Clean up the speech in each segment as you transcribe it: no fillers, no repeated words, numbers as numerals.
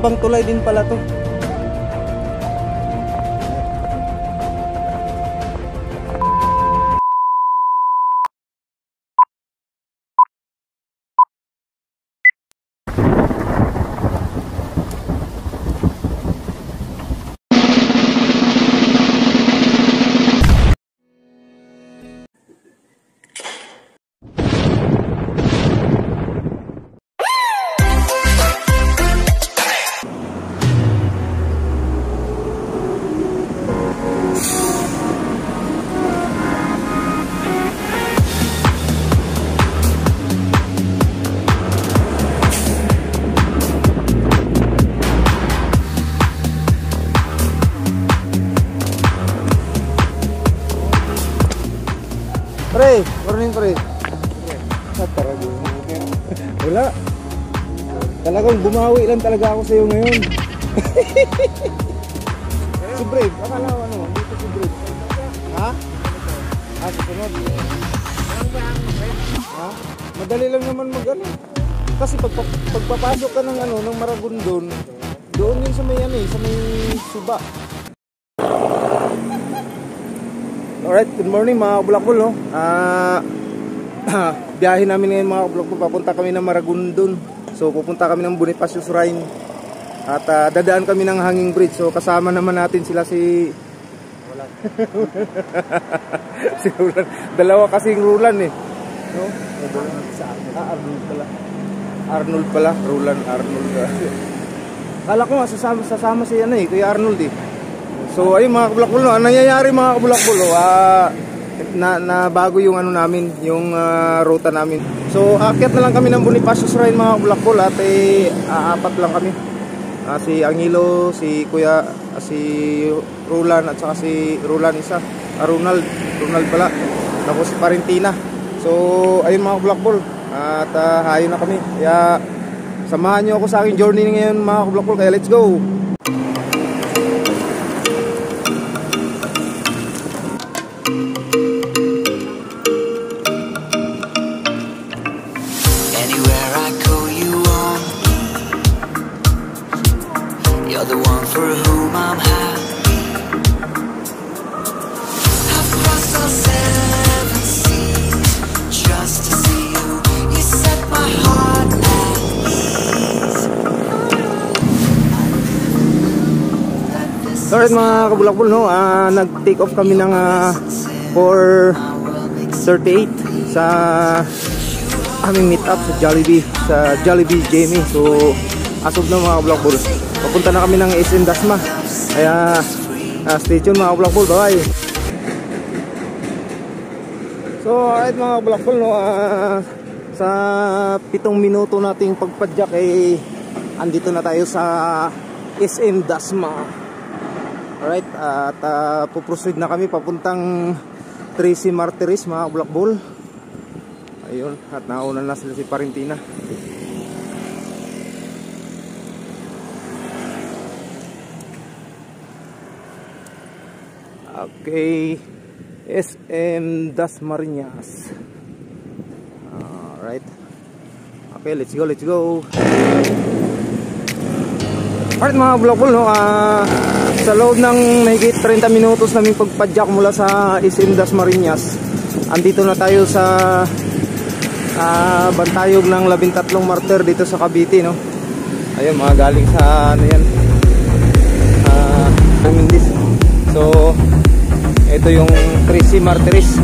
Mahabang tulay din pala to. Pre, morning pre. Wala. Talagang bumawi lang talaga ako sa iyo ngayon. Si Brave, akala ko ano, dito si Brave. Ha? Susunod. Ha? Madali lang naman mag-ano. Kasi pagpapasok ka ng ano, ng Maragondon, doon yun sa may ano sa may suba. Alright, good morning mga kabulakbol, no? Biyahe namin ngayon mga kabulakbol, papunta kami ng Maragondon. So pupunta kami ng Bonifacio Shrine. At dadaan kami ng Hanging Bridge. So kasama naman natin sila si Rulan. Si Rulan. Dalawa kasing Rulan eh, no? Arnold pala. Arnold pala, Rulan, Arnold. Kala ko nga sasama si ano eh, Kuya Arnold eh. So ayun mga kabulakbol, no? Ang nangyayari mga kabulakbol, na bago yung ano namin, yung ruta namin. So aakyat na lang kami ng Bonifacio Shrine mga kabulakbol at apat lang kami. Si Angelo, si Kuya, si Rulan at saka si Rulan isa, Ronald pala. Tapos si Parentina. So ayun mga kabulakbol, at hayo na kami. Kaya samahan niyo ako sa aking journey ngayon mga kabulakbol, kaya let's go. You're the one for whom I'm happy. I've crossed all 7 seas just to see you. You set my heart at ease. Alright mga kabulakbol, no? Nag-take off kami ng 4:38 sa aming meet up sa Jollibee, Jamie. So as of now mga kabulakbol, papunta na kami ng SM Dasma. Kaya stay tuned mga kabulakbol, bye. So alright mga kabulakbol, no? Sa 7 minuto nating pagpadyak andito na tayo sa SM Dasma. Alright, at puproceed na kami papuntang Tracy Martires mga kabulakbol. Ayun, at nauna na sila si Parentina. Okay, SM Dasmariñas. Alright. Okay, let's go. Alright mga kabulakbol, no? Sa loob ng mahigit 30 minutos naming pagpadyak mula sa SM Dasmariñas, andito na tayo sa bantayog ng 13 Martir dito sa Cavite, no? Ayun, mga galing sa ano yan, Mindis. So ito yung Tracy Martires.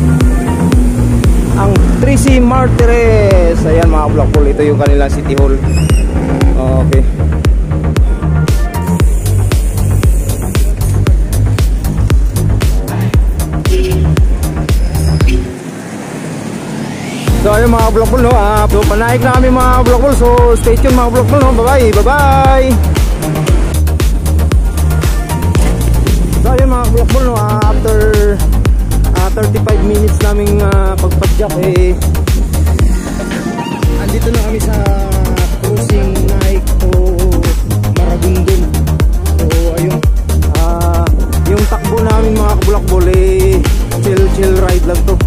Ang Tracy Martires, ayan mga kabulakbol, ito yung kanilang city hall. Okay. So ayun mga kabulakbol, no? So panaik na kami mga kabulakbol. So stay tuned mga kabulakbol, no? Bye-bye. So ayun mga kabulakbol, no? After 35 minutes naming pagpadyak, andito na kami sa crossing Naik to Maragondon. So ayun, yung takbo namin mga kabulakbol, chill ride lang to.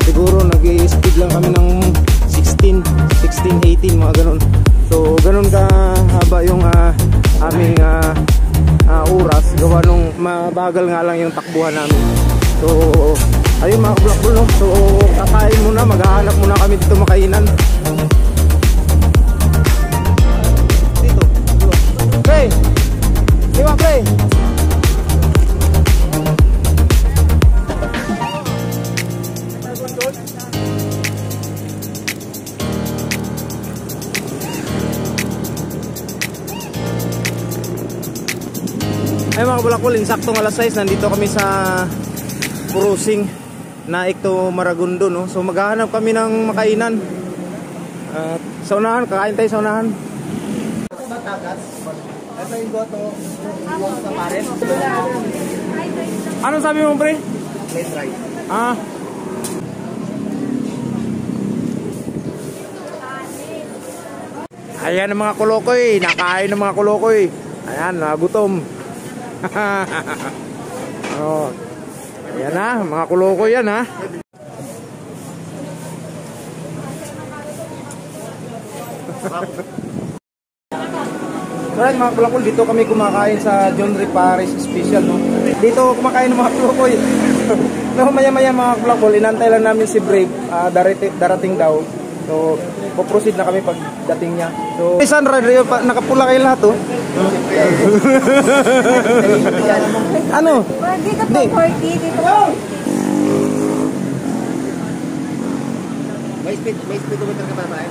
Siguro nag-speed lang kami ng 16, 18 mga ganun. So ganun ka haba yung aming oras, gawa nung mabagal nga lang yung takbuhan namin. So ayun mga kablakbol, no? So kakain muna, maghahanap muna kami dito makainan. Dito, pre, diba pre? Ay mga kabulakbol, insaktong alas 6 nandito kami sa Kurusing na Ito Maragundo, no? So maghahanap kami ng makainan. Sa unahan, kakain tayo sa unahan. Ito yung goto sa pares. Anong sabi mo, pre? Let's try. Ayan ang mga kulokoy, nakain ng mga kulokoy. Ayan, nagutom. Oh. Ayan na, mga kulokoy yan ha. Alright mga kulakol, dito kami kumakain sa John Ray Paris Special, no? Dito kumakain ng mga kulokoy. No, maya-maya mga kulakol, inantay lang namin si Brave, darating daw. So, po-proceed na kami pagdating niya. So, saan radio pa nakapula kayo lahat, oh? Ano? Dito po 40, dito po. May speedometer ka ba tayo?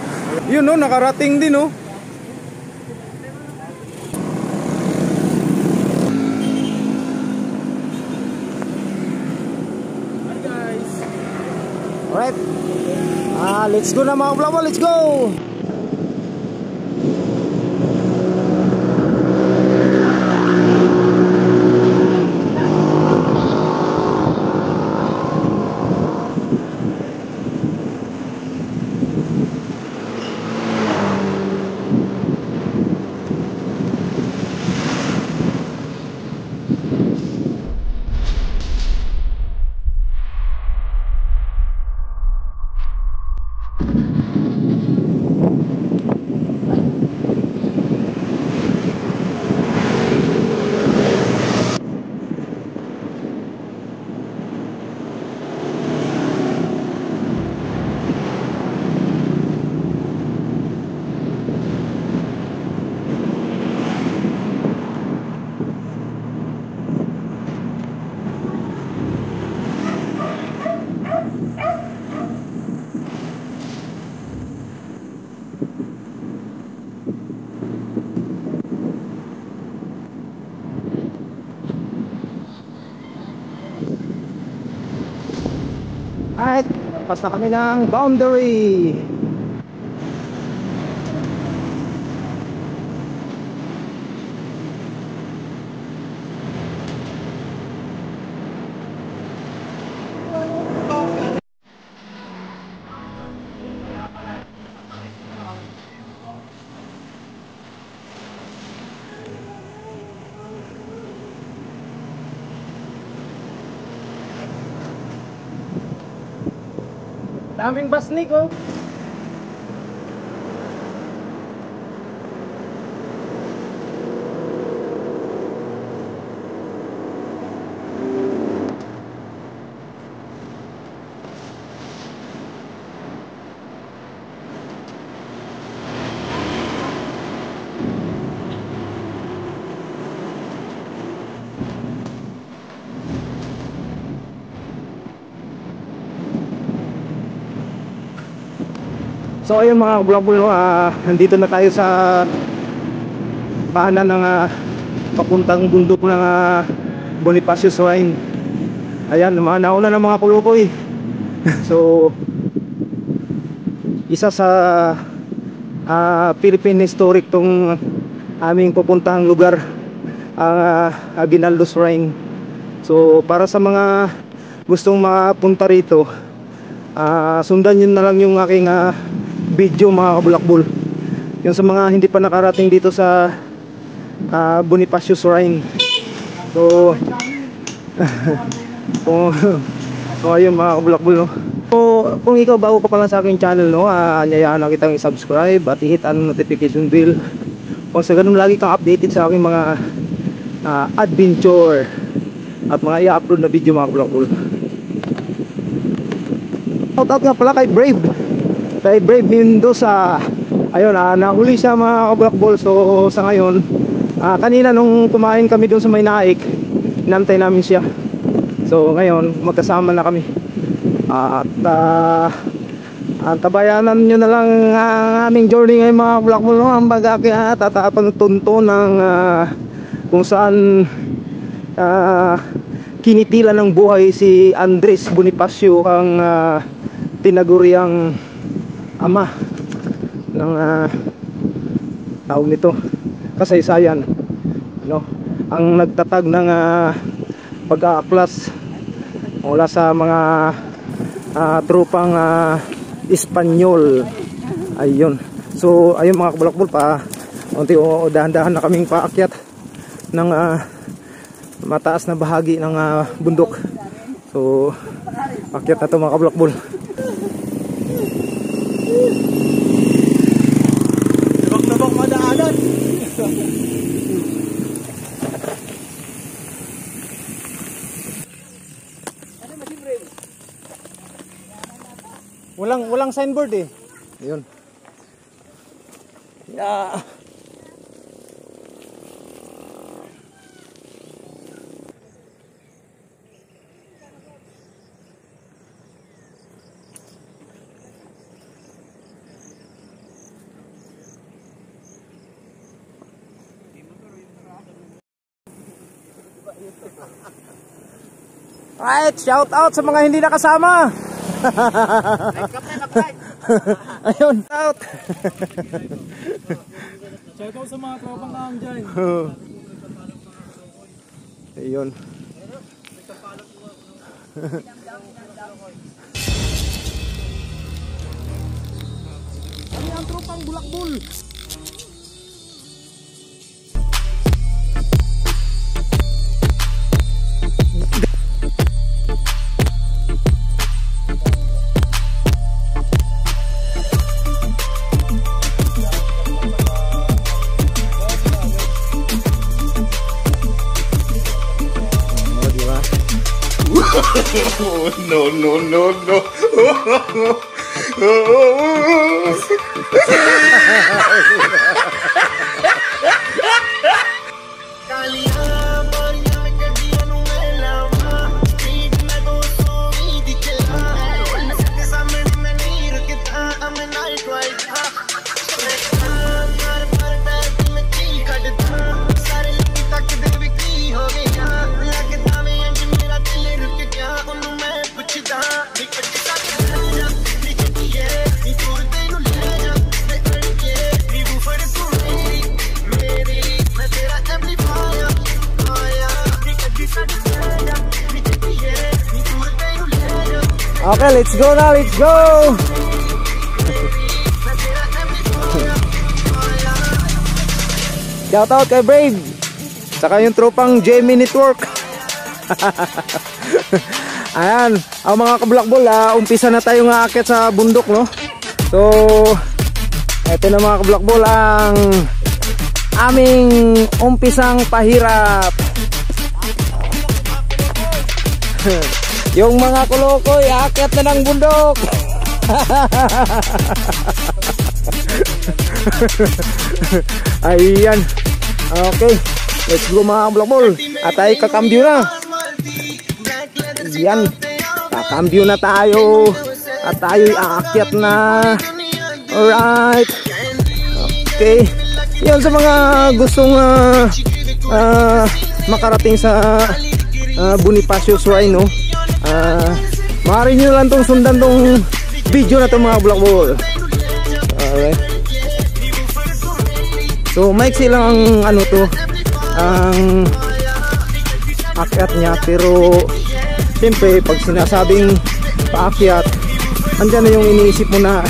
Yun, no, nakarating din, oh. Hi guys. Alright. Let's go na mga vlogger, let's go! Alright, pas na kami ng boundary. Daming basnik, oh. So ayun mga vlogger, nandito na tayo sa paanan ng papuntang bundok ng Bonifacio Shrine. Ayan, nauna ng mga kulukoy. So isa sa Philippine Historic tong aming pupuntahang lugar, ang Aguinaldo Shrine. So para sa mga gustong mapunta rito, sundan nyo na lang yung aking video mga kabulakbol. Yung sa mga hindi pa nakarating dito sa Bonifacio Shrine. So So ayun mga kabulakbol, no? So kung ikaw bago ka pa lang sa aking channel, no, anyayaan na kitang i-subscribe at i-hit ang notification bell kung sa ganun lagi kang updated sa aking mga adventure at mga i-upload na video mga kabulakbol. Shout out nga pala kay Brave Mendoza. Ayun, nahuli siya mga kabulakbol. So sa ngayon, kanina nung kumain kami doon sa may naik, inantay namin siya. So ngayon magkasama na kami. At tabayanan nyo na lang ang aming journey ngayon mga kabulakbol, no? Ang baga kaya tatapantunto ng kung saan kinitilan ng buhay si Andres Bonifacio, ang tinaguriang ama ng tawag nito kasaysayan, no? Ang nagtatag ng pag-aaklas mula sa mga tropang Espanyol. Ayun. So ayun mga kabulakbol, pa unti o dahan-dahan na kaming paakyat ng mataas na bahagi ng bundok. So akyat na to mga kabulakbol. Tabak-tabak madaanan. Walang signboard eh. Ayun. Yeah. Alright, shout out sa mga hindi nakasama. Ayun, out. Shout out sa mga tropang kaam dyan. Ayun. Ano ang tropang bulakbol? No. Okay, let's go na, let's go. Shout out kay Brave, saka yung tropang Jamie Network. Ayan, ang mga kabulakbol, umpisa na tayong aakyat sa bundok, no? So eto na mga kabulakbol ang aming umpisang pahirap. Yung mga kulokoy, aakyat na ng bundok. Ayan. Okay, let's go mga kabulakbol. At ay kakambyo na. Yan, kakambyo na tayo. At tayo'y aakyat na. Alright. Okay. Yan, sa mga gustong makarating sa Bonifacio Shrine, no? Maaari nyo lang tong sundan tong video na to mga bulakbol. Alright. So maiksi lang ang ano to, ang akyat niya, pero siyempre pag sinasabing paakyat, andyan na yung iniisip mo na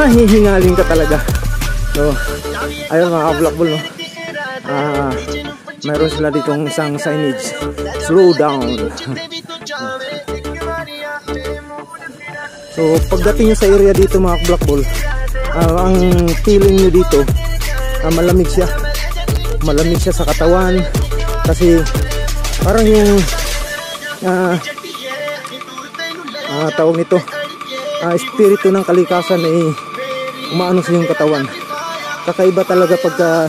hihingalin ka talaga. So ayun mga bulakbol, no? Mayroon sila ditong isang signage, slow down. So pagdating nyo sa area dito mga black ball, ang feeling nyo dito, malamig siya. Malamig siya sa katawan kasi parang yung tawag nito, espiritu ng kalikasan ay umaano sa yung katawan. Kakaiba talaga pagka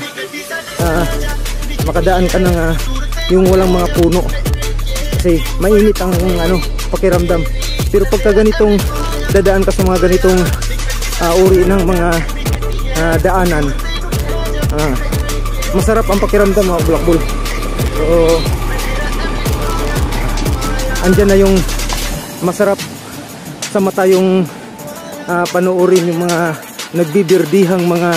makadaan ka ng yung walang mga puno kasi mainit ang pakiramdam. Pero pagka ganitong dadaan ka sa mga ganitong uri ng mga daanan, masarap ang pakiramdam mga black ball. So andyan na yung masarap sa mata yung panoorin yung mga nagbibirdihang mga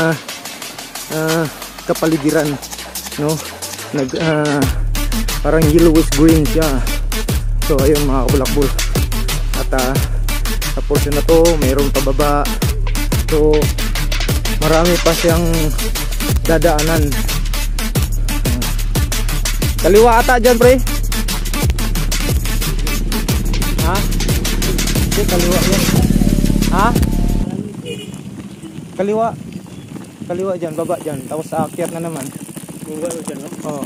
kapaligiran, no? Parang yellowish green siya. So ayun mga black ball. At sa portion na to mayroon pababa. So marami pa siyang dadaanan. Kaliwa ata dyan pre. Ha? Okay, kaliwa yan. Ha? Kaliwa. Kaliwa dyan, baba dyan. Tapos aakyat na naman. Oo.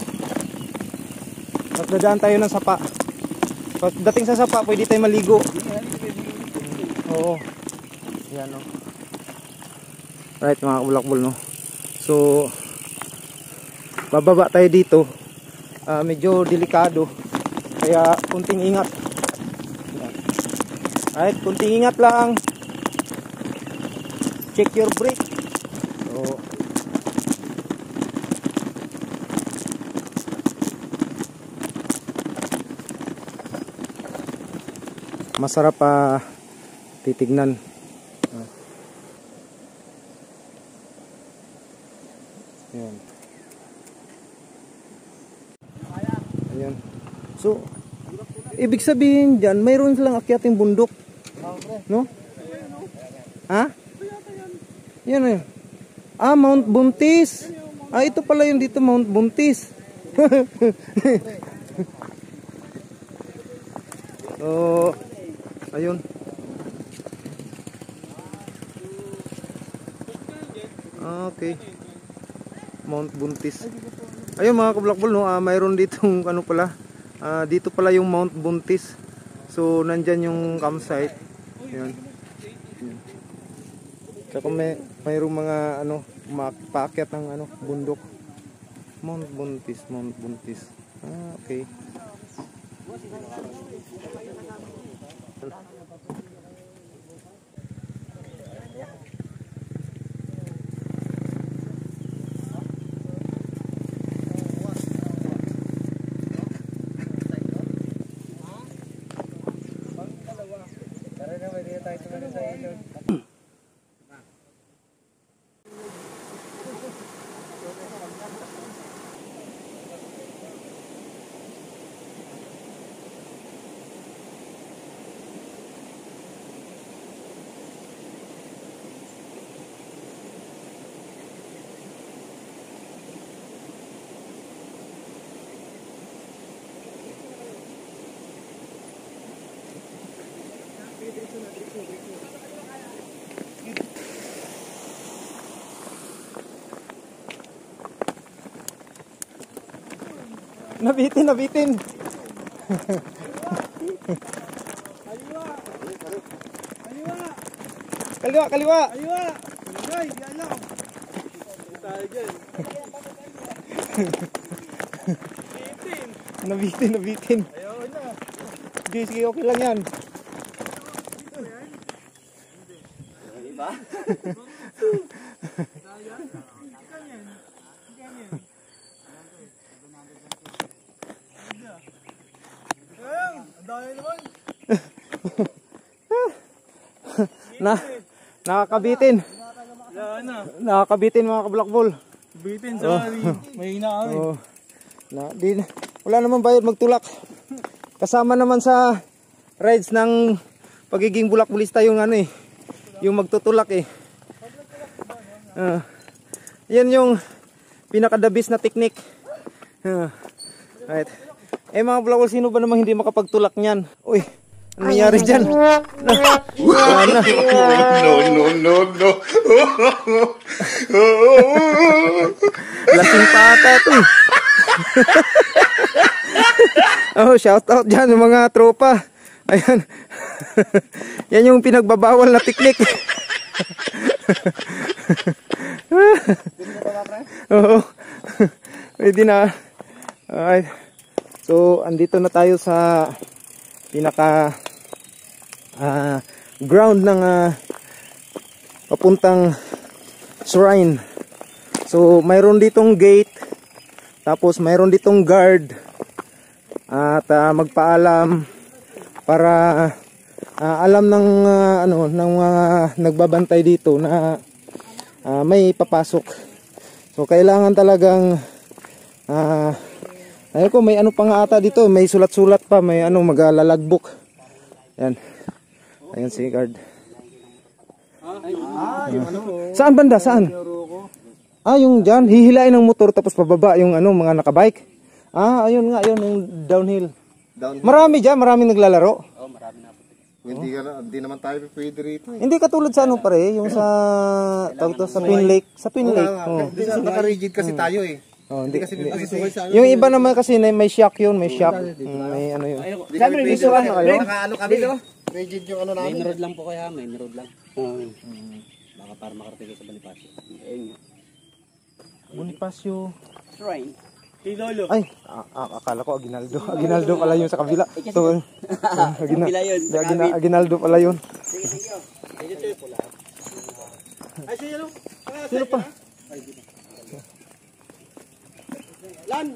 Tapos dadaan tayo ng sapa. Tapos dating sa sapa, pwede tayo maligo. Oo. Yan o. Right mga kabulakbol, no. So bababa tayo dito. Medyo delikado. Kaya kunting ingat. Right, kunting ingat lang. Check your brake. So masarap titignan. Ayan. Ayan. So ibig sabihin dyan mayroon silang akyating bundok, no? Ha? Yan eh. Mount Buntis. Ito pala yung dito, Mount Buntis. So ayun. Okay. Mount Buntis. Ayun mga kablockball, no, mayroon ditong pala. Dito pala yung Mount Buntis. So nandyan yung campsite. Ayun. Saka mayroong mga paakyat ng bundok. Mount Buntis, Mount Buntis. Okay. Nabitin. Kaliwa. Ay, yan lang. Tayo dyan. Nabitin. Ayaw na. Sige, okay lang yan. Diba? Nakakabitin. Nakakabitin mga kablockball. Bitin, sorry. Mahina kami. Wala naman bayad magtulak. Kasama naman sa rides ng pagiging bulakbulista yung yung magtutulak eh. Yan yung pinakadabis na technique. Right. Eh mga vlogger, sino ba namang hindi makapagtulak niyan? Uy, ano nangyari dyan? Lasing pata to. Oh, shout out dyan ng mga tropa. Ayan. Yan yung pinagbabawal na teknik. Oo. Pwede na. Alright. So, andito na tayo sa pinaka ground ng papuntang shrine. So, mayroon ditong gate. Tapos, mayroon ditong guard. At magpaalam para alam ng ng nagbabantay dito na may papasok. So kailangan talagang ayun ko, may ano pa nga ata dito, may sulat-sulat pa, may ano maglalagbok. Yan. Ayun si guard. Saan banda? Saan? Yung dyan, hihilain ng motor tapos pababa yung mga nakabike. Ayun nga, ayun yung downhill. Marami dyan, marami naglalaro. Oh, marami na po. Hindi naman tayo pwede rito. Hindi katulad sa pare, yung sa sa Twin Lake, sa Twin Lake. Hindi kasi naka-rigid kasi tayo eh. Hindi kasi dito yung iba naman kasi may shock yun, may shock. May ano yun. Sabi rin dito na kayo. Nakaano kami. Rigid yung ano namin. Main road lang po kaya, main road lang. Baka para makarating sa Bonifacio. Ayun nga. Bonifacio. Shrine. Lolo. Ay, akala ko Aguinaldo. Aguinaldo pala yun sa kabila. So, Aguinaldo pala yun. Ay, siya Sino pa? Lan.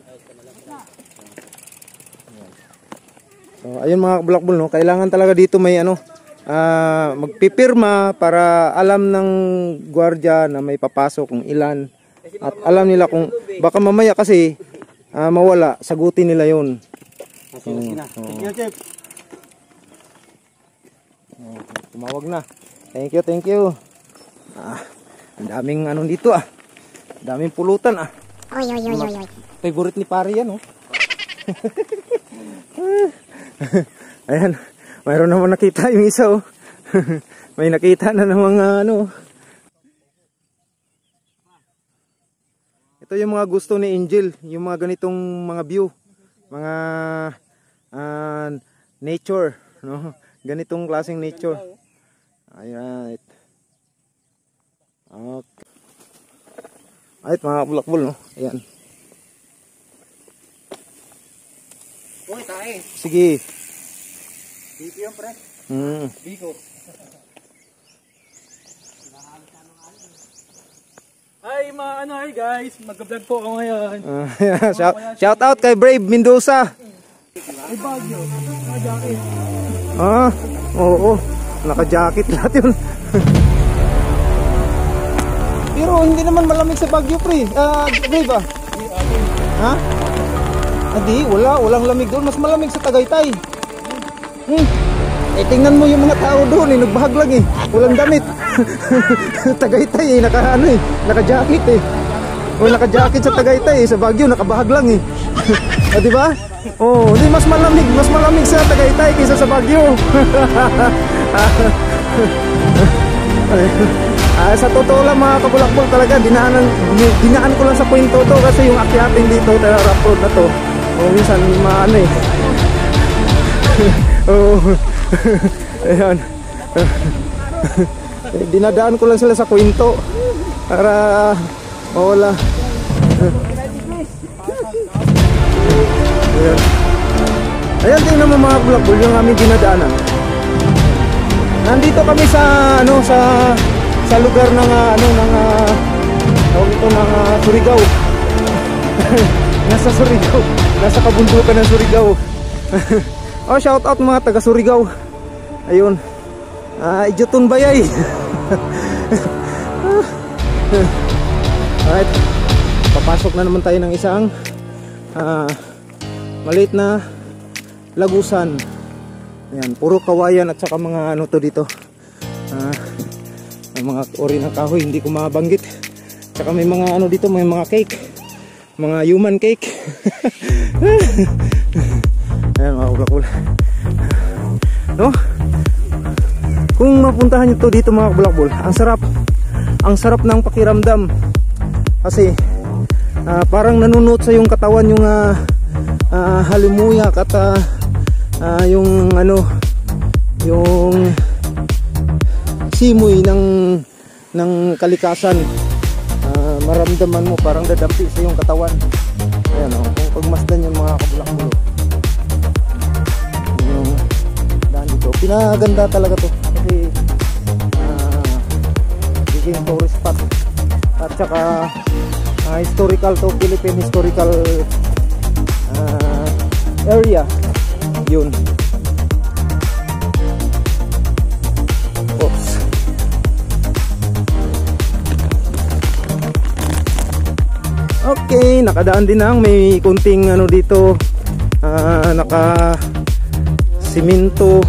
So, ayun mga kabulakbol, no? Kailangan talaga dito may magpipirma para alam ng gwardiya na may papasok kung ilan. At alam nila kung baka mamaya kasi mawala, sagutin nila yun. Tumawag na. Thank you. Ang daming dito Ang daming pulutan Oy. Favorite ni pare yan Ayan, mayroon naman nakita yung isa May nakita na ng mga Ito yung mga gusto ni Angel, yung mga ganitong mga view, mga nature, no? Ganitong klaseng nature. Ayan. Okay. Ayun mga bulakbol, no? Ayan. Uy, tae. Sige. Dito yung pre. Biko. Ay, hi guys. Mag-vlog po ako ngayon. Shout out kay Brave Mendoza. Ay, Baguio. Naka-jacket. Oo. Naka-jacket lahat yun. Pero hindi naman malamig sa Baguio, pre. Brave Ha? Hindi, walang lamig doon. Mas malamig sa Tagaytay. Tingnan mo yung mga tao doon, nagbahag lang walang damit. Tagaytay naka-jacket naka-jacket sa Tagaytay sa Baguio nakabahag lang di ba? Hindi mas malamig sa Tagaytay kaysa sa Baguio. Sa totoo lang mga kabulakbol talaga, dinaan ko lang sa kwento to kasi yung akyatin dito sa rough road na to. Minsan ayan. Dinadaan ko lang sila sa kwento para mawala. Ayan, tingnan mo mga bulakbol yung aming dinadaanan. Nandito kami sa sa lugar ng Surigao. Nasa Surigao, nasa kabundukan ng Surigao. Shout out mga taga Surigao. Ayun. Ijutun bayay. Alright. Papasok na naman tayo ng isang maliit na lagusan. Ayan, puro kawayan at saka mga to dito. Mga ori ng kahoy, hindi ko mabanggit. Saka may mga dito, may mga cake. Mga human cake. kabulakbol. No? Kung mapuntahan nyo to dito mga kabulakbol, ang sarap ng pakiramdam kasi parang nanunuot sa yung katawan yung halimuyak at yung ano, yung simoy ng kalikasan. Maramdaman mo parang dadampi sa yung katawan. Ayan o, kung pagmasdan yung mga kabulakbol, yung daan dito, pinaganda talaga to kasi biging tourist spot at saka historical to, Philippine historical area yun. Oops. Okay, nakadaan din ang may kunting ano dito, naka simento,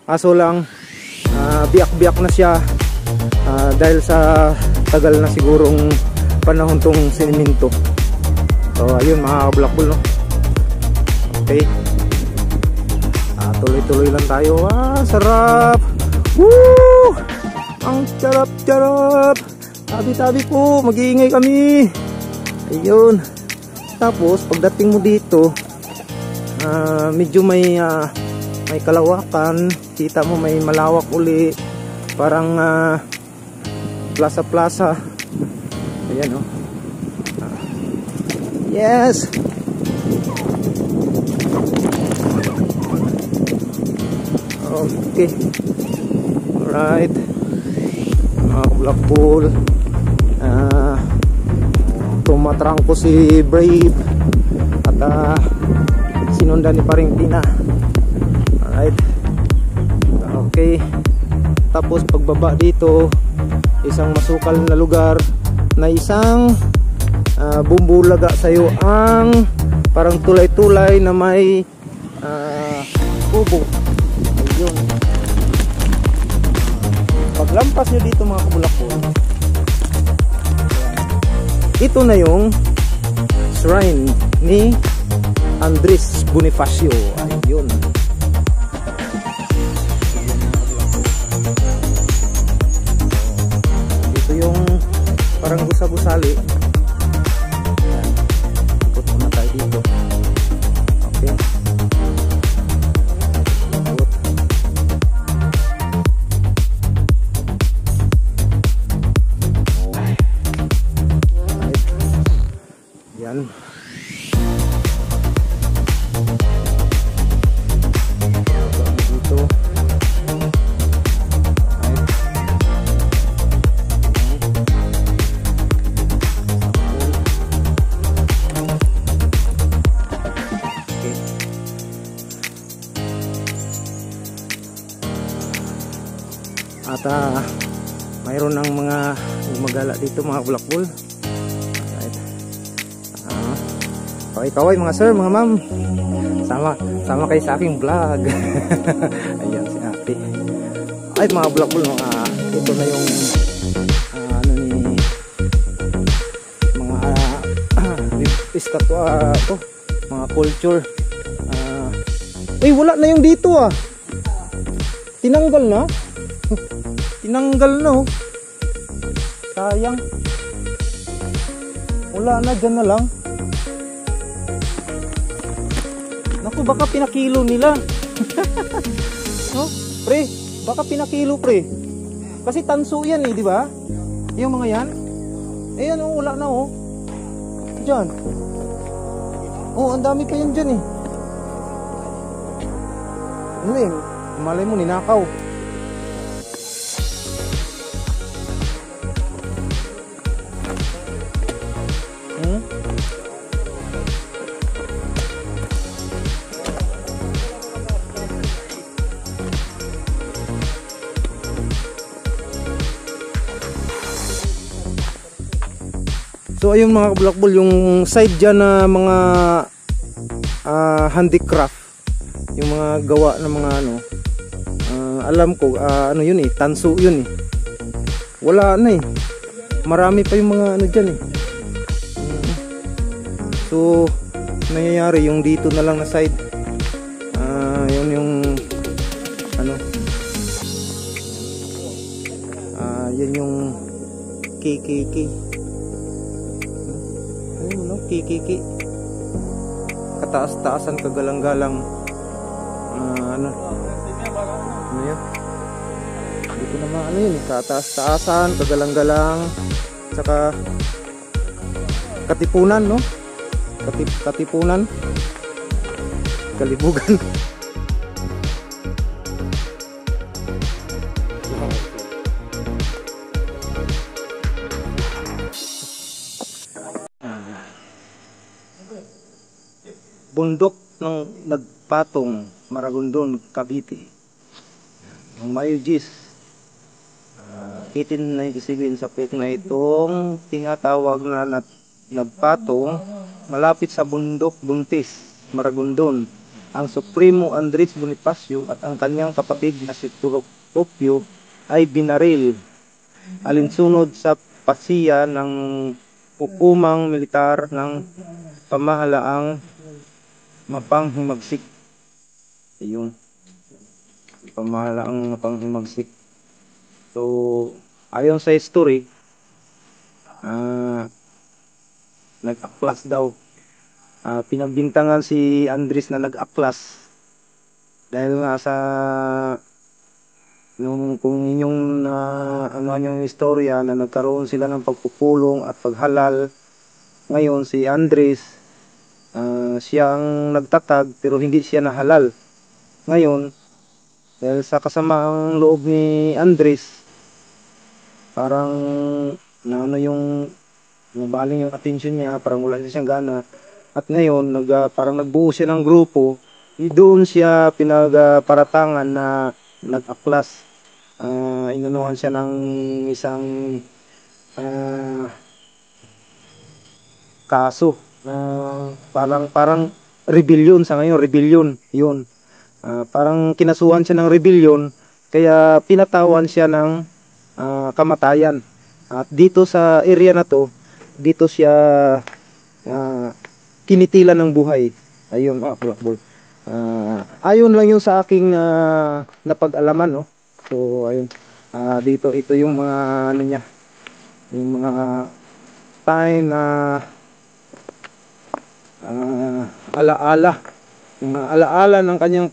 aso lang biyak-biyak na siya dahil sa tagal na sigurong panahon tong simento. So ayun mga kabulakbol, no? Okay, tuloy-tuloy lang tayo. Sarap. Woo! Ang sarap-sarap. Tabi-tabi po, mag-iingay kami. Ayun. Tapos pagdating mo dito, medyo may kalawakan. Kita mo may malawak uli. Parang plaza-plaza. Ayan, oh. Yes. Okay. Alright. Mga kabulakbol, tumatrang ko si Brave at sinundan ni Paring Tina. Alright. Okay. Tapos pagbaba dito, isang masukal na lugar na isang bumbulaga sa'yo ang parang tulay-tulay na may kubo. Ayun. Paglampas nyo dito mga kabulakbol, ito na yung shrine ni Andres Bonifacio. Ayun. Ito yung parang gusa-gusali. Ikot muna tayo dito. Okay. Yan. Dito. At mayroon ng mga gumagala dito mga kabulakbol. Kaway-kaway mga sir, mga ma'am. Sama kayo sa aking vlog. Ayan si ate. Ay mga bulakbol, no, ito na yung ano ni mga estatwa to, mga culture. Wala na yung dito Tinanggal na. Tinanggal na oh. Sayang. Wala na, dyan na lang. Naku, baka pinakilo nila. No? Pre, baka pinakilo pre. Kasi tanso yan di ba? Yung mga yan. Ayan oh, wala na oh. Diyan. Oh, ang dami pa yan dyan Ano malay mo ninakaw. So ayun mga kabulakbol, yung side dyan na mga handicraft, yung mga gawa ng mga alam ko ano yun tanso yun wala na marami pa yung mga dyan So nangyayari yung dito na lang na side Yan yung KKK. Ano no? KKK. Kataas-taasan, kagalang-galang. Ano? Ano yun? Hindi ko naman ano yun. Kataas-taasan, kagalang-galang. Tsaka katipunan, no? Katipunan. Kalibugan. Bundok ng Nagpatong, Maragondon, Cavite. Ang Mayugis. 1897 sa pek na itong tinatawag na Nagpatong, malapit sa bundok Buntis, Maragondon. Ang Supremo Andres Bonifacio at ang kanyang kapatid na si Procopio ay binaril alinsunod sa pasiya ng hukumang militar ng pamahalaang Mapanghimagsik. Ayun. Pamahalaang Mapanghimagsik. So, ayon sa history, nag-aklas daw. Pinagbintangan si Andres na nag-aklas dahil nga sa kung inyong ano yung istorya na nagkaroon sila ng pagpupulong at paghalal. Ngayon si Andres siyang nagtatag pero hindi siya nahalal. Ngayon dahil sa kasamaang loob ni Andres, parang naano yung nabaling yung attention niya, parang wala siyang gana. At ngayon parang nagbuo siya ng grupo. Doon siya pinagparatangan na nag-aklas. Inunuhan siya ng isang kaso parang rebellion sa ngayon, rebellion yun. Parang kinasuhan siya ng rebellion, kaya pinatawan siya ng kamatayan. At dito sa area na to, dito siya kinitilan ng buhay. Ayun mga bulakbol. Ayun lang yung sa aking napag-alaman, no. So ayun, dito ito yung mga ano niya, yung mga time na alaala, yung mga alaala ng kanyang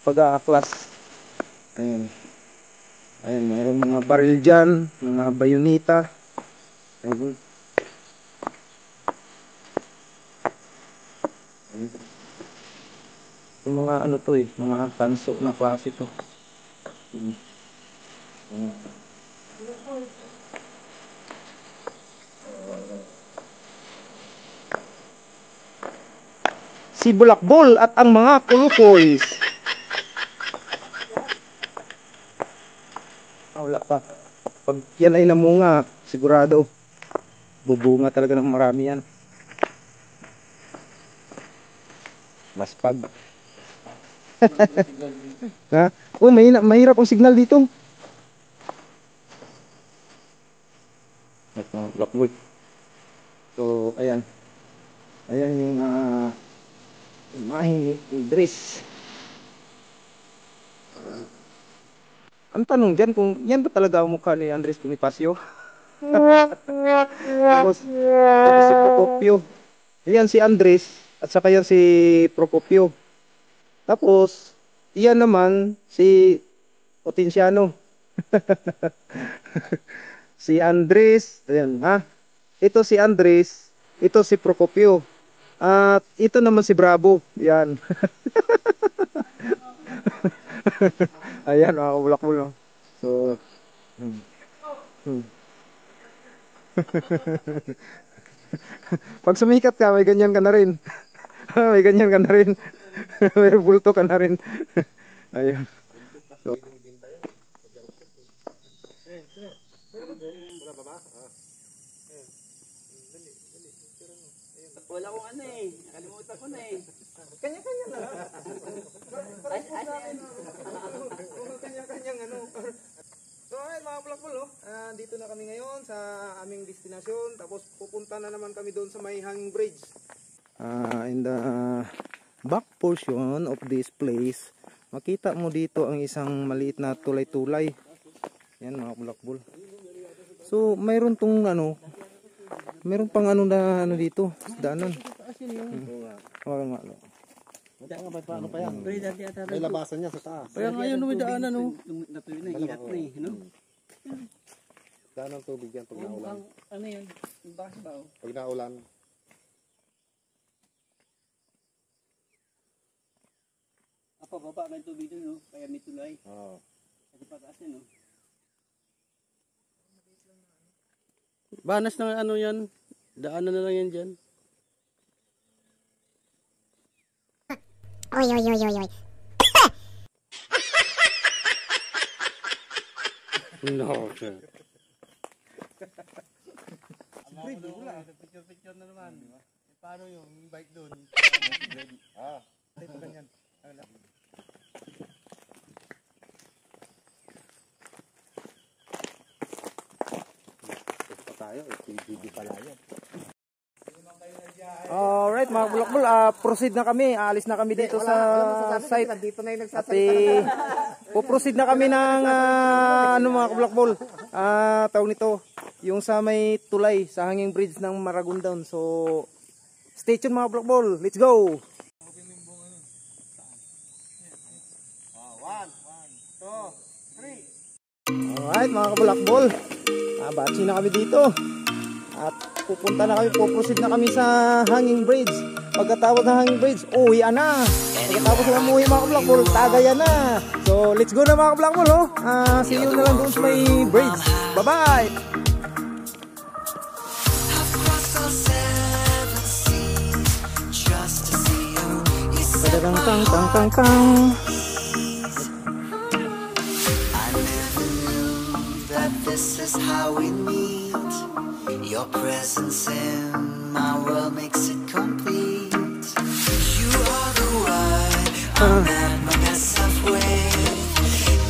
pag-aaklas. Ayun. Ayun, mayroong mga baril dyan, mga bayonita. Ayun. Ayun. Yung mga ano to eh, mga tanso na klase to. Si Bulakbol at ang mga kulukoy. Wala pa. Pag yan ay namunga, sigurado bubunga talaga ng marami yan. Maspag. Ha? Oh, mahirap ang signal dito. Bulakbol. So, ayan. Ayan yung imahe ni Andres. Ang tanong dyan kung yan ba talaga ang mukha ni Andres Bonifacio? Tapos si Procopio. Yan si Andres at saka yan si Procopio. Tapos iyan naman si Otenciano. Si Andres, ayan ha. Ito si Andres, ito si Procopio. At ito naman si Bravo. Yan. Ayan, mga kabulakbol, no? So, pag sumikat ka, may ganyan ka na rin. May ganyan ka na rin. May bulto ka na rin. Ayun. So, Wala akong ano eh. Nakalimutan ko na eh. kanya-kanya na. Kanya-kanyang ano. So ayun mga bulakbol, no? Dito na kami ngayon sa aming destinasyon. Tapos pupunta na naman kami doon sa may hanging bridge. In the back portion of this place, makita mo dito ang isang maliit na tulay-tulay. Yan mga bulakbol. So mayroon tong ano, mayroon pang ano na ano dito, daanan. Hawakan nga. Paano pa yan? May labasan niya sa taas. Kaya ngayon may daanan no. Natuloy na, ingat na eh. No? Daan ng tubig yan pag naulan. Ano yan? Bakit ba? Pag naulan. Apa, baba may tubig dun, no? Kaya may tulay. Oo. Kasi pataas yan, no? Banas ng ano yan. Daanan na lang yan dyan. Oy, oy, oy, oy, oy. No. Picture na naman, di ba? Paano yung bike doon? Ito ganyan. Tayo, PGD pala yan. Alright mga bulakbol, proceed na kami. Aalis na kami dito sa site. Dito na yung At nagsasalita. po-proceed na kami ng ano mga bulakbol. Tawag nito, yung sa may tulay sa hanging bridge ng Maragondon. So stay tuned mga bulakbol. Let's go. Alright mga kabulakbol, batsi na kami dito at pupunta na kami, puproceed na kami sa hanging bridge. Pagkatapos ng hanging bridge, uwi na. Pagkatapos ng umuwi mga kabulakbol, tagayan na. So let's go na mga kabulakbol, oh. See you na lang doon sa may bridge. Bye bye. I've crossed all 7 seas just to see you. You set my Tang heart tang tang. I never knew that this is how we meet. Your presence in my world makes it complete. You are the one I'm at my best of with.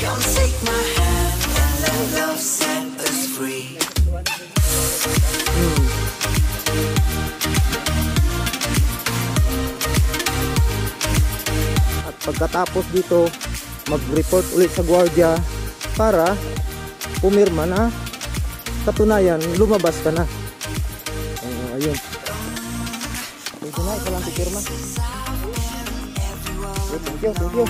Come take my hand and let love set us free. At pagkatapos dito, mag-report ulit sa gwardiya para pumirma na katunayan lumabas ka na. Ayun. Pwede na, ikaw lang pipirma. Okay, thank you, thank you.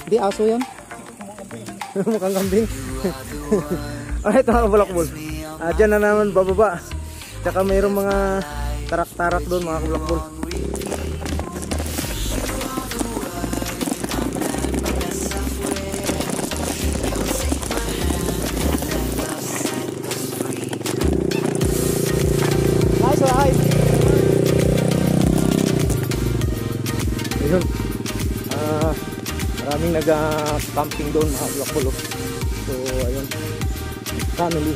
Di aso yan. Mukhang kambing. Alright mga kabulakbol, dyan na naman bababa. Tsaka mayroong mga tarak-tarak doon mga kabulakbol. Nice, alright. Ayun. Maraming nag-camping doon mga kabulakbol. So ayun, family.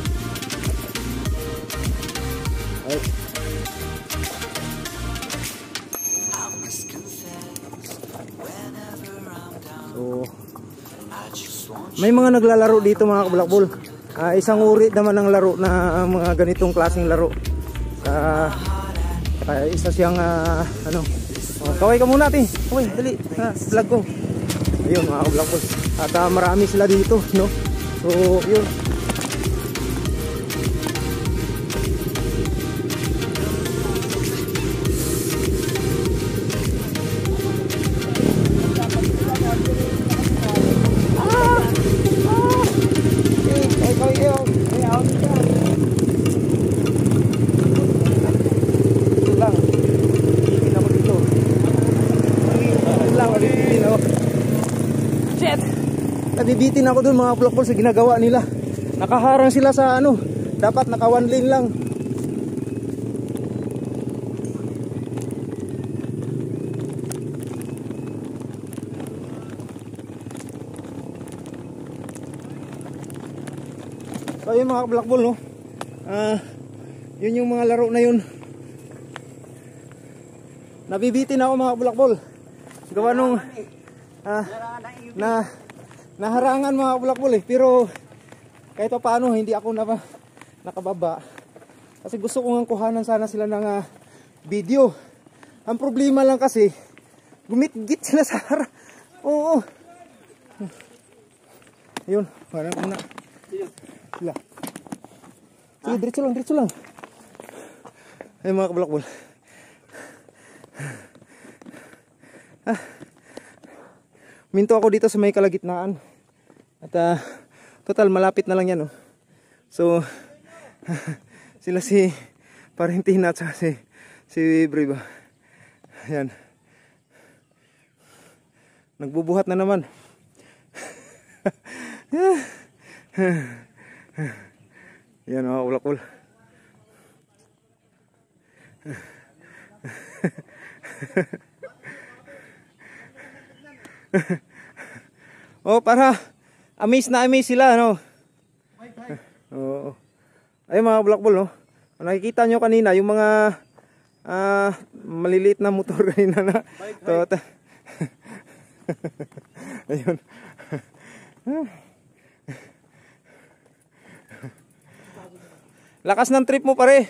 Ay. So may mga naglalaro dito mga kabulakbol. Isang uri naman ng laro na mga ganitong klaseng laro. Isa siyang ano, kaway ka muna ate. Kaway, dali. Vlog ko. Ayun mga kabulakbol. At marami sila dito, no? So, yun. Nabibitin ako dun mga bulakbol sa ginagawa nila. Nakaharang sila sa ano, dapat naka one lane lang. So yun mga bulakbol, no? Yun yung mga laro na yun. Nabibitin ako mga bulakbol. Gawa nung naharangan mga bulakbol eh. Pero kahit pa paano hindi ako nakababa. Kasi gusto ko nga kuhanan sana sila ng video. Ang problema lang kasi, gumit-git sila sa harap. Oo. Ayun, parang muna. Sila. Sige, diretso lang. Ayun mga kablakbol. Minto ako dito sa may kalagitnaan. At total malapit na lang yan. So sila si Parentina at si Breva. Ayan. Nagbubuhat na naman. Yan mga ulakul. Oh, para amaze na amaze sila, no? Oo. Ay mga blackball, no? Nakikita nyo kanina yung mga maliliit na motor kanina na Toyota. Ayun. Lakas ng trip mo, pare.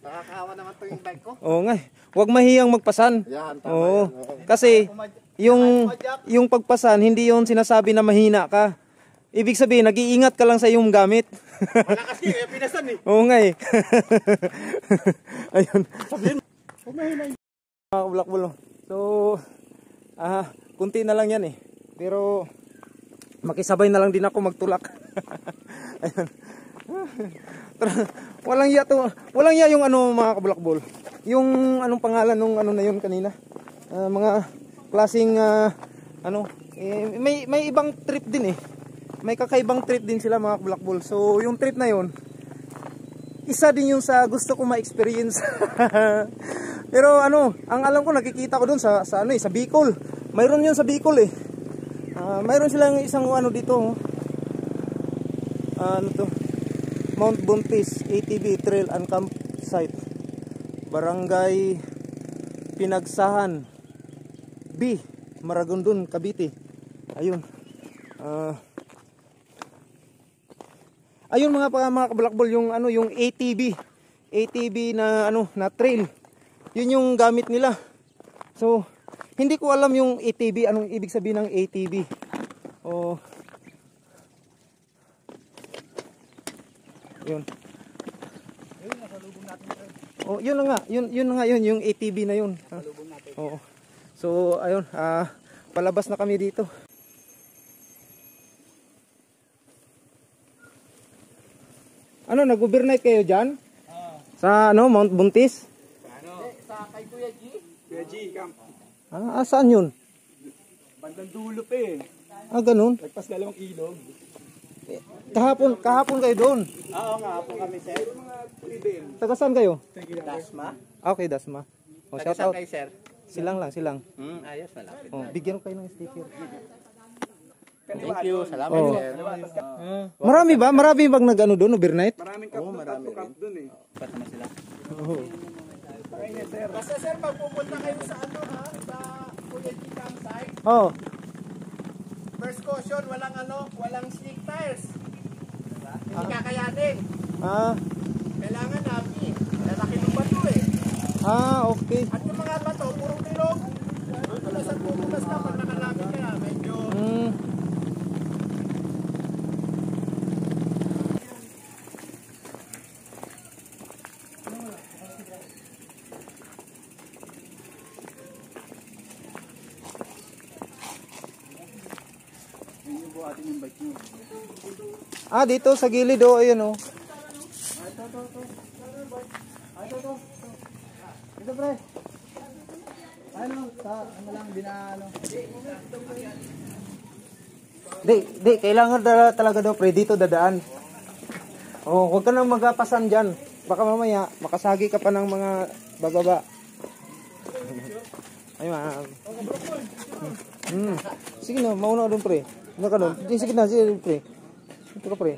Nakakawa naman to yung bike ko. Oo nga. Huwag mahiyang magpasan. Yan, tama Oo. yan. Kasi yung pagpasan, hindi yon sinasabi na mahina ka. Ibig sabihin, nag-iingat ka lang sa iyong gamit. Malakas yun, eh, pinasan eh. Oo nga eh. Ayun. Sabihin, mga blackball. So, kunti na lang yan eh. Pero, makisabay na lang din ako magtulak. Ayun. Walang iya yung ano mga kablackball. Yung anong pangalan nung ano na yun kanina. Mga klaseng may ibang trip din eh. May kakaibang trip din sila mga blackball. So yung trip na yun, isa din yung sa gusto ko ma-experience. Pero ano, ang alam ko nakikita ko dun sa Bicol. Mayroon yun sa Bicol eh. Mayroon silang isang ano dito. Ano to? Mount Buntis ATV Trail and Campsite. Barangay Pinagsahan B, Maragondon, Cavite. Ayun. Ayun mga kablackball yung ano yung ATV na na trail. Yun yung gamit nila. So hindi ko alam yung ATV anong ibig sabihin ng ATV. Yun. Oh, yun na nga. Yun yung ATV na yun. Oo. So ayun, palabas na kami dito. Ano, nag-overnight kayo diyan? Sa Mount Buntis? Sa kay Kuya G. Kuya G, camp. Saan yun? Bandang dulo pa eh. Ganun. Lagpas 2 ilog. Kahapon kayo doon. Oo nga po kami, sir. Taga saan kayo? Dasma. Okay, Dasma. Oh, shout Taga out. saan kayo, sir? Silang. Ayos, malapit. Oh, bigyan ko kayo ng sticker. Thank you, salamat, Oh. sir. Marami bang nag-ano doon overnight? Maraming camp doon eh. Kasama sila. Basta sir, magpupunta kayo sa sa Kuya G campsite. Oh. First caution, walang slick tires. Hindi kakayanin. Kailangan namin. Lalaki ng bato eh. Okay. At yung mga bato, purong bilog. Pupulas na pag nakalami ka. Medyo... Dito sa gilid ayun Ito pre. Lang binano. Di, kailangan talaga daw pre dito dadaan. Huwag ka nang magapasan diyan. Baka mamaya makasagi ka pa ng mga bababa. Ay ma'am. Sige na, mauna doon pre. Ano ka doon? Sige na, pre. Ito ka pre.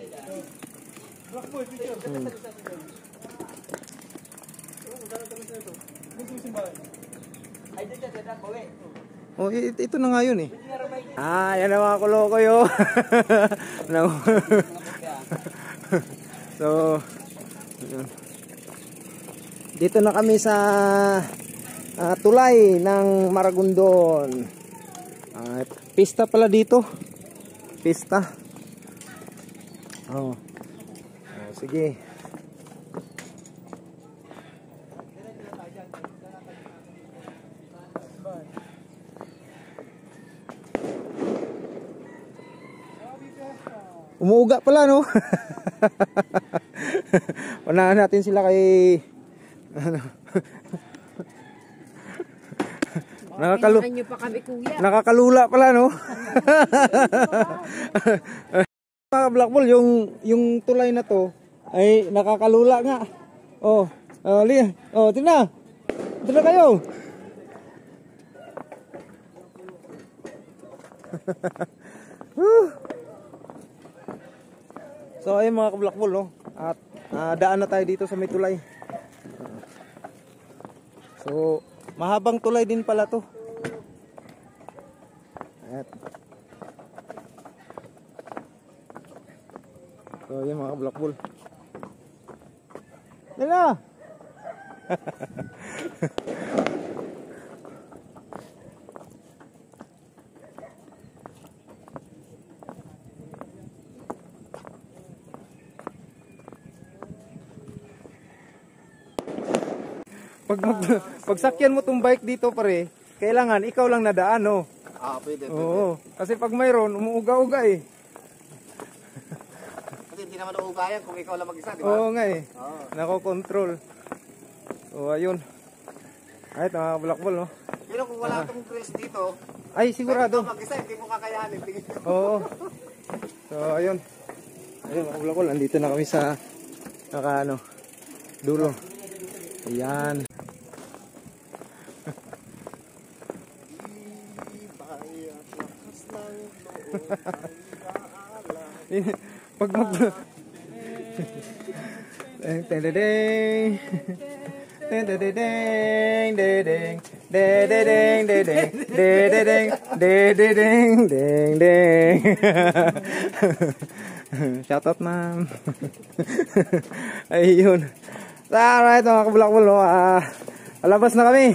Ito na nga yun eh. Yan ang mga kulokoy oh. So, dito na kami sa tulay ng Maragondon. Pista pala dito. Pista. Sige. Umuuga pala no. Unahan natin sila kay ano. Nakakalula pala no. Mga Blackball, yung tulay na to ay nakakalula nga. Tina. Tina kayo. So ayun mga ka-Blackball no. At daan na tayo dito sa may tulay. So mahabang tulay din pala to. So ayun mga ka-Blackball. Yan na. Pag sakyan mo tong bike dito pare, kailangan ikaw lang nadaan no. Pwede. Oo, kasi pag mayroon umuuga-uga eh. Kasi hindi naman uugayan kung ikaw lang mag-isa, di ba? Oo nga eh. Nako-control. So ayun. Ay, mga Blackball no. Pero kung wala tong trails dito, ay sigurado. Mag-isa hindi mo kakayanin. Oo. So ayun. Ayun mga Blackball, andito na kami sa dulo. Ayan. Pag mag shout out ma'am. Ayun. Alright mga ka-Blackball no. Alabas na kami.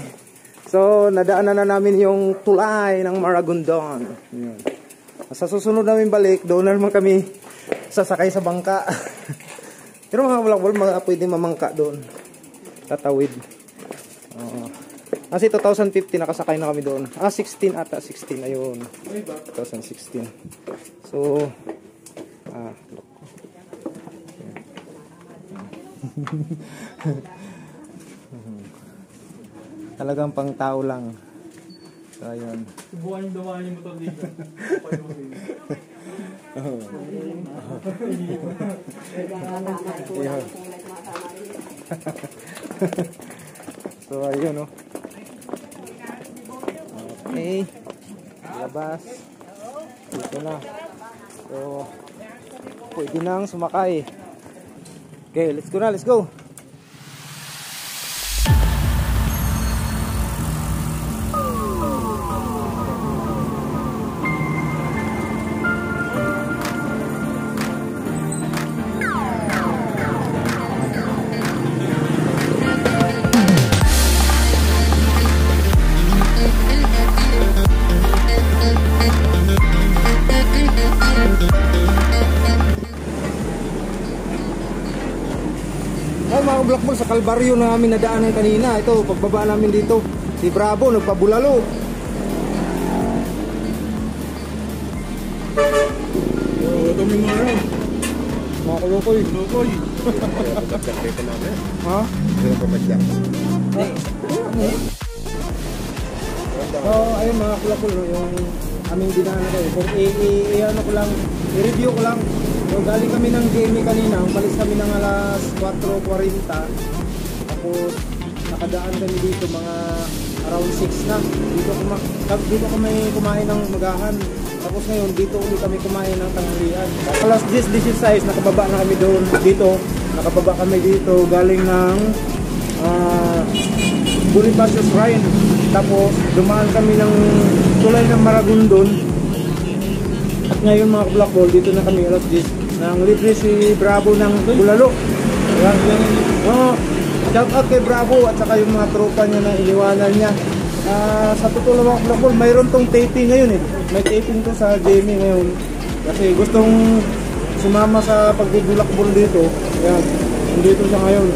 So nadaanan na namin yung tulay ng Maragondon. Ayun. Sa susunod namin balik, doon naman kami sasakay sa bangka. Pero mga Blackball, pwede mamangka doon. Tatawid. Kasi 2015 nakasakay na kami doon. 16 ata, 16 ayun. 2016. So, talagang pang tao lang. So, ayun. Subukan yung dumaan yung motor dito. So, ayun no. Okay. Labas. Dito na. So, pwede nang sumakay. Okay, let's go na, let's go. Mga Blackball, sa Kalbaryo na namin nadaanan kanina. Ito, pagbaba namin dito, si Bravo nagpabulalo. Ito may mga Mga kulokoy. Kulokoy. Ha? So, ayun mga kulokoy, yung aming dinaanan kayo. Kung ano ko lang, i-review ko lang. So, galing kami ng GMA kanina, umalis kami ng alas 4:40. Tapos, nakadaan kami dito mga around 6 na. Dito kami kumain ng magahan. Tapos ngayon, dito ulit kami kumain ng tanghalian. Alas 10:16, nakababa na kami doon. Nakababa kami dito, galing ng Bonifacio Shrine. Tapos, dumaan kami ng tulay ng Maragondon. At ngayon mga Black Ball, dito na kami alas 10 nang libre si Bravo ng Bulalo. Ayan. Shout out kay Bravo at saka yung mga tropa niya na iniwanan niya. Sa totoo lang mga Black Ball, mayroon tong taping ngayon eh. May taping to sa Jamie ngayon. Kasi gustong sumama sa pagbubulakbol dito. Ayan. Dito siya ngayon.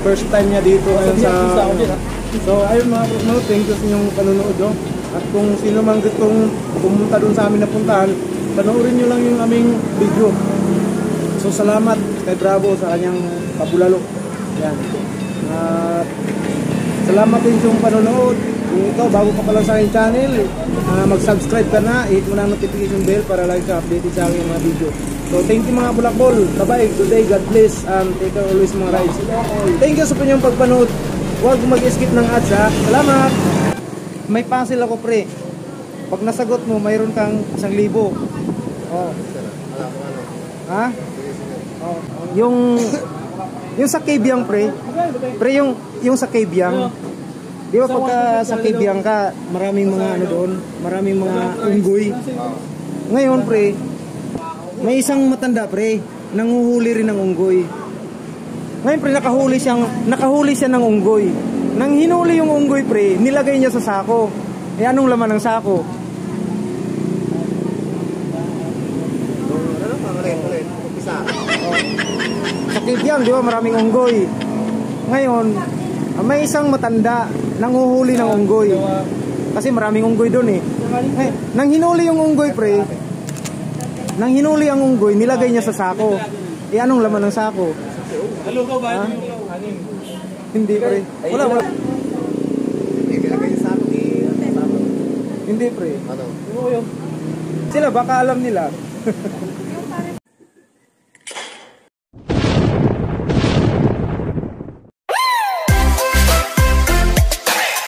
First time niya dito ngayon sa... So ayun mga Black Ball, thank you sa inyong panonood. No? At kung sino man gustong pumunta doon sa amin na puntahan, panoorin nyo lang yung aming video. So salamat kay Bravo sa kanyang pabulalo. Yan. Salamat din sa inyong panonood. Kung ikaw bago ka pa lang sa aking channel, mag-subscribe ka na, hit mo na ang notification bell para lagi ka updated sa aking mga video. So thank you mga Black Ball. Bye-bye. Good day. God bless. Take care always mga rides. Thank you sa inyong pagpanood. Huwag mag-skip ng ads ha. Salamat. May puzzle ako pre. Pag nasagot mo, mayroon kang 1,000. Oh. Ha? Oh. Yung sa Kabyang pre. Pre yung sa Kabyang. Di ba pagka sa Kabyang ka, maraming mga ano doon, maraming mga unggoy. Ngayon pre, may isang matanda pre, nanguhuli rin ng unggoy. Ngayon pre, nakahuli siya ng unggoy. Nang hinuli yung unggoy pre, nilagay niya sa sako. Eh anong laman ng sako? Sa Kabyang, di ba maraming unggoy. Ngayon, may isang matanda nanguhuli ng unggoy. Kasi maraming unggoy doon eh. Nang hinuli yung unggoy pre, nang hinuli ang unggoy, nilagay niya sa sako. Eh anong laman ng sako? Ha? Hindi pre. Wala. Hindi pre. Sila baka alam nila.